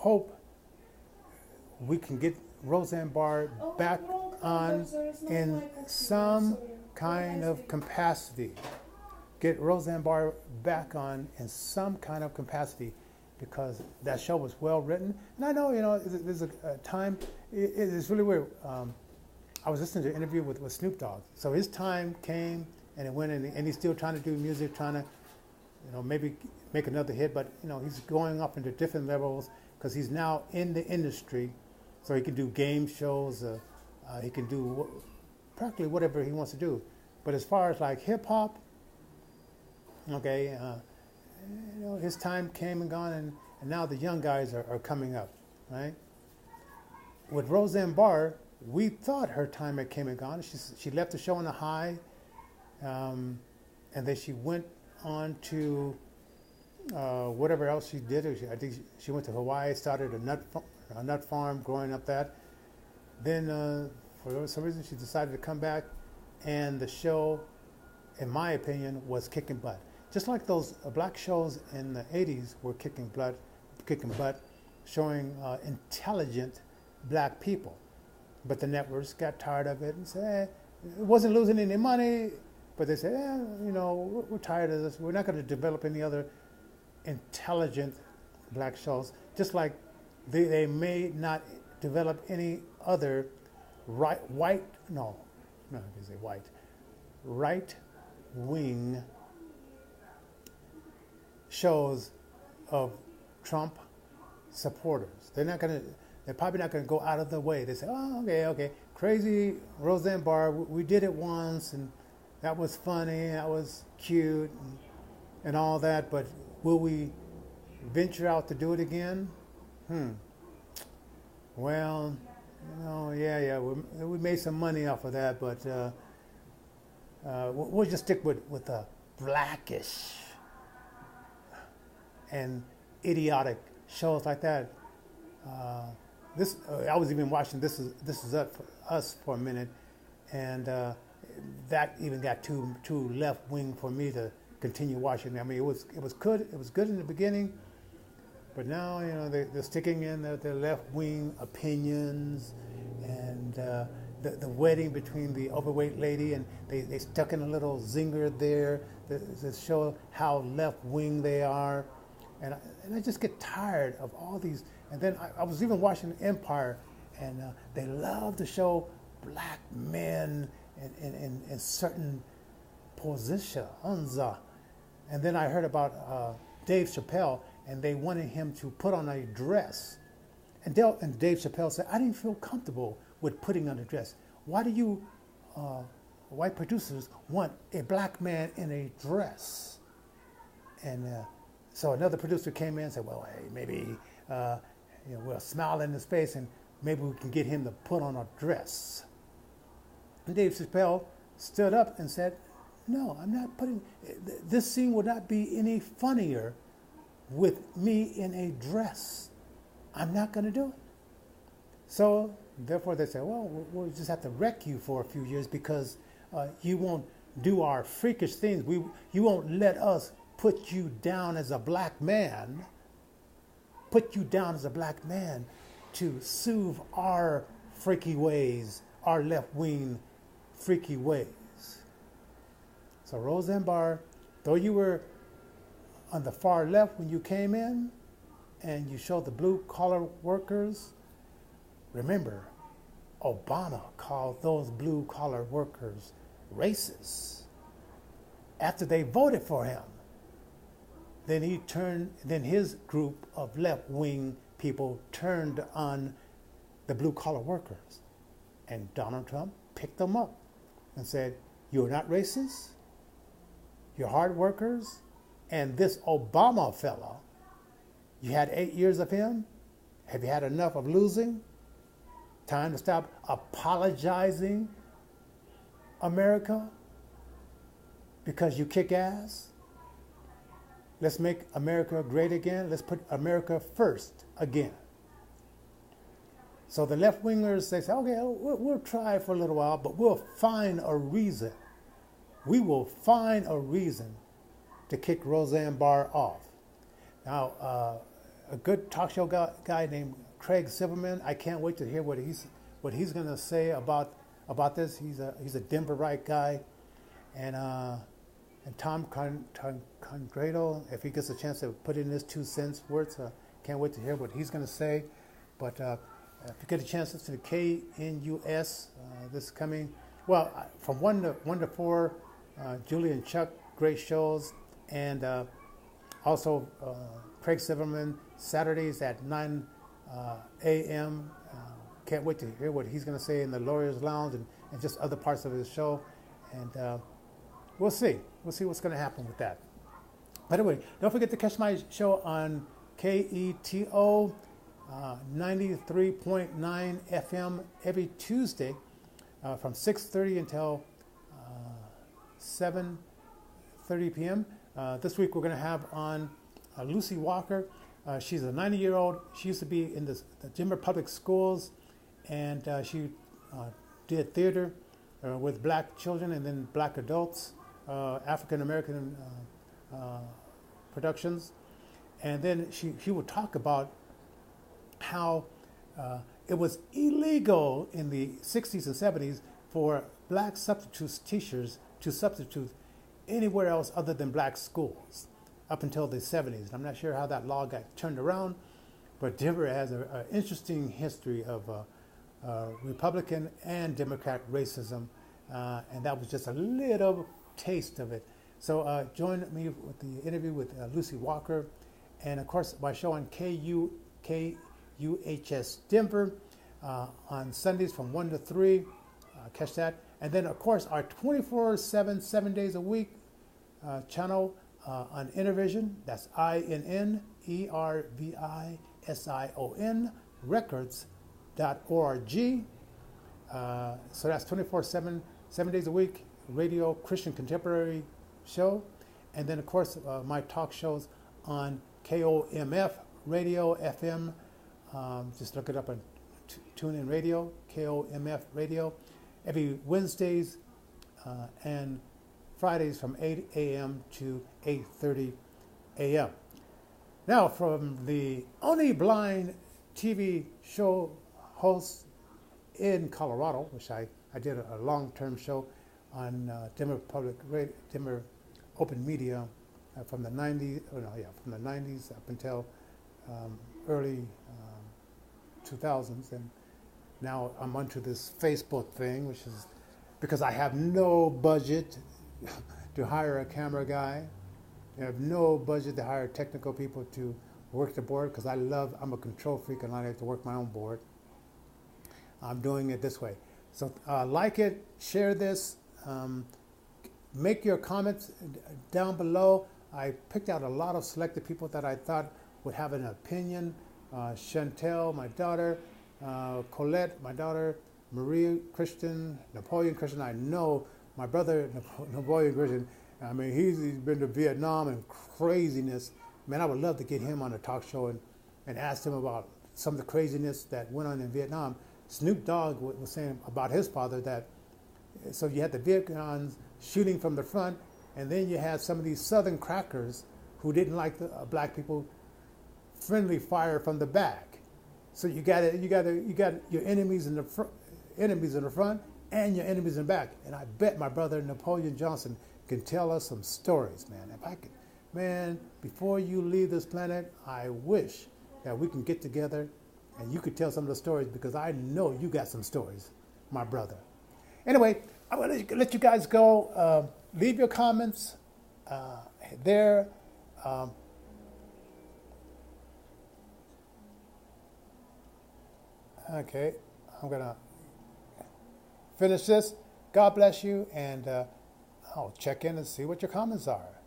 hope we can get Roseanne Barr back on in some kind of capacity. Get Roseanne Barr back on in some kind of capacity, because that show was well written. And I know, there's a time, it's really weird. I was listening to an interview with Snoop Dogg. So his time came and it went, and he's still trying to do music, trying to, maybe make another hit, but, he's going up into different levels because he's now in the industry. So he can do game shows, he can do practically whatever he wants to do. But as far as like hip hop, okay, his time came and gone, and now the young guys are coming up, right? With Roseanne Barr, we thought her time had came and gone. She left the show on a high, and then she went on to whatever else she did. I think she went to Hawaii, started a nut farm, growing up that. Then for some reason she decided to come back, and the show, in my opinion, was kicking butt. Just like those black shows in the 80s were kicking butt, showing intelligent black people. But the networks got tired of it and said, it wasn't losing any money, but they said, we're tired of this. We're not going to develop any other intelligent black shows. Just like they may not develop any other right-wing shows of Trump supporters. They're probably not going to go out of the way. They say, oh, okay, crazy Roseanne Barr, we did it once, and that was funny, that was cute, and all that, but will we venture out to do it again? Well, we made some money off of that, but we'll just stick with the blackish and idiotic shows like that. I was even watching This Is Us for a minute, and that even got too left wing for me to continue watching. I mean, it was good. It was good in the beginning, but now they're sticking in their left wing opinions, and the wedding between the overweight lady, and they stuck in a little zinger there to show how left wing they are. And I just get tired of all these. And then I was even watching Empire, and they love to show black men in certain positions. And then I heard about Dave Chappelle, and they wanted him to put on a dress. And Dave Chappelle said, I didn't feel comfortable with putting on a dress. Why do you white producers want a black man in a dress? And so another producer came in and said, well, hey, maybe we'll smile in his face and maybe we can get him to put on a dress. And Dave Chappelle stood up and said, no, I'm not putting, this scene would not be any funnier with me in a dress. I'm not going to do it. So therefore they said, well, we'll just have to wreck you for a few years because you won't do our freakish things. You won't let us put you down as a black man, to soothe our freaky ways, our left-wing freaky ways. So Roseanne Barr, though you were on the far left when you came in and you showed the blue-collar workers, remember, Obama called those blue-collar workers racist after they voted for him. Then his group of left-wing people turned on the blue-collar workers. And Donald Trump picked them up and said, you're not racist, you're hard workers, and this Obama fellow, you had 8 years of him, have you had enough of losing? Time to stop apologizing, America, because you kick ass? Let's make America great again. Let's put America first again. So the left-wingers, they say, okay, we'll try for a little while, but we'll find a reason. We will find a reason to kick Roseanne Barr off. Now, a good talk show guy named Craig Silverman. I can't wait to hear what he's going to say about this. He's a Denverite guy, and Tom Condredo, if he gets a chance to put in his 2 cents worth, can't wait to hear what he's going to say. But if you get a chance to the KNUS this coming, well, from 1 to 4, Julie and Chuck, great shows, and also Craig Silverman, Saturdays at 9 a.m. Can't wait to hear what he's going to say in the Lawyer's Lounge and just other parts of his show. And we'll see. We'll see what's going to happen with that. By the way, don't forget to catch my show on KETO 93.9 FM every Tuesday from 6:30 until 7:30 p.m. This week we're going to have on Lucy Walker. She's a 90-year-old. She used to be in the Denver Public Schools, and she did theater with black children and then black adults, African American productions. And then she would talk about how it was illegal in the 60s and 70s for black substitute teachers to substitute anywhere else other than black schools up until the 70s. I'm not sure how that law got turned around, but Denver has an interesting history of Republican and Democrat racism, and that was just a little taste of it. So join me with the interview with Lucy Walker, and of course my show on KUHS Denver on Sundays from 1 to 3. Catch that. And then of course our 24/7, 7 days a week channel on Intervision. That's INNERVISION records.org. So that's 24/7, 7 days a week, radio Christian contemporary show. And then of course my talk shows on KOMF radio FM. Just look it up on TuneIn Radio, KOMF radio, every Wednesdays and Fridays from 8 a.m. to 8:30 a.m. Now, from the only blind TV show host in Colorado, which I did a long-term show on Denver Public Radio, Denver Open Media from the 90s, from the 90s up until early 2000s, and now I'm onto this Facebook thing, which is because I have no budget to hire a camera guy. I have no budget to hire technical people to work the board because I'm a control freak and I like to work my own board. I'm doing it this way. So like it, share this, make your comments down below. I picked out a lot of selected people that I thought would have an opinion. Chantel, my daughter, Colette, my daughter, Marie Christian, Napoleon Christian. I know my brother, Napoleon Christian, I mean, he's been to Vietnam and craziness. Man, I would love to get him on a talk show and ask him about some of the craziness that went on in Vietnam. Snoop Dogg was saying about his father that, so you had the Vietcong's shooting from the front, and then you had some of these Southern crackers who didn't like the black people friendly fire from the back. So you got your enemies in the front, and your enemies in the back. And I bet my brother Napoleon Johnson can tell us some stories, man. If I could, man, before you leave this planet, I wish that we can get together and you could tell some of the stories, because I know you got some stories, my brother. Anyway, I'm going to let you guys go. Leave your comments there. Okay, I'm going to finish this. God bless you, and I'll check in and see what your comments are.